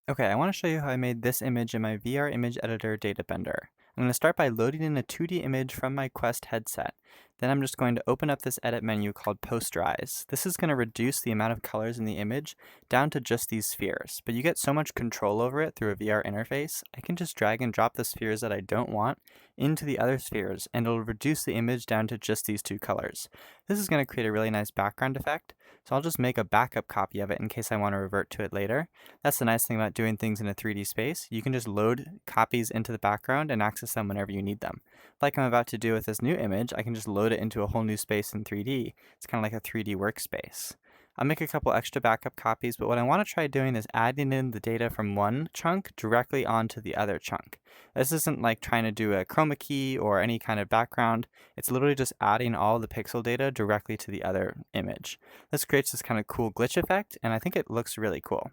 Okay, I want to show you how I made this image in my VR image editor Databender. I'm going to start by loading in a 2D image from my Quest headset. Then I'm just going to open up this edit menu called Posterize. This is going to reduce the amount of colors in the image down to just these spheres, but you get so much control over it through a VR interface, I can just drag and drop the spheres that I don't want into the other spheres, and it'll reduce the image down to just these two colors. This is going to create a really nice background effect, so I'll just make a backup copy of it in case I want to revert to it later. That's the nice thing about doing things in a 3D space. You can just load copies into the background and access them whenever you need them. Like I'm about to do with this new image, I can just load it into a whole new space in 3D. It's kind of like a 3D workspace. I'll make a couple extra backup copies, but what I want to try doing is adding in the data from one chunk directly onto the other chunk. This isn't like trying to do a chroma key or any kind of background. It's literally just adding all the pixel data directly to the other image. This creates this kind of cool glitch effect, and I think it looks really cool.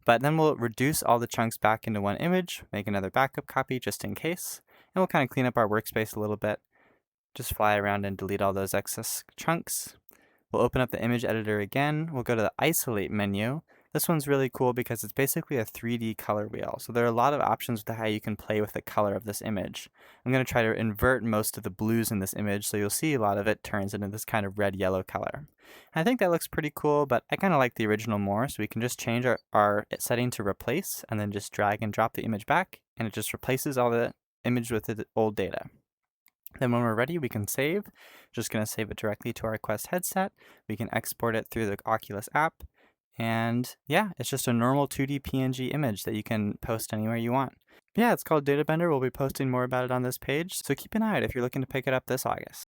But then we'll reduce all the chunks back into one image, make another backup copy just in case, and we'll kind of clean up our workspace a little bit. Just fly around and delete all those excess chunks. We'll open up the image editor again. We'll go to the isolate menu. This one's really cool because it's basically a 3D color wheel. So there are a lot of options with how you can play with the color of this image. I'm going to try to invert most of the blues in this image, so you'll see a lot of it turns into this kind of red-yellow color. I think that looks pretty cool, but I kind of like the original more, so we can just change our setting to replace and then just drag and drop the image back, and it just replaces all the image with the old data. Then when we're ready, we can save. Just going to save it directly to our Quest headset. We can export it through the Oculus app. And yeah, it's just a normal 2D PNG image that you can post anywhere you want. Yeah, it's called Databender. We'll be posting more about it on this page, so keep an eye out if you're looking to pick it up this August.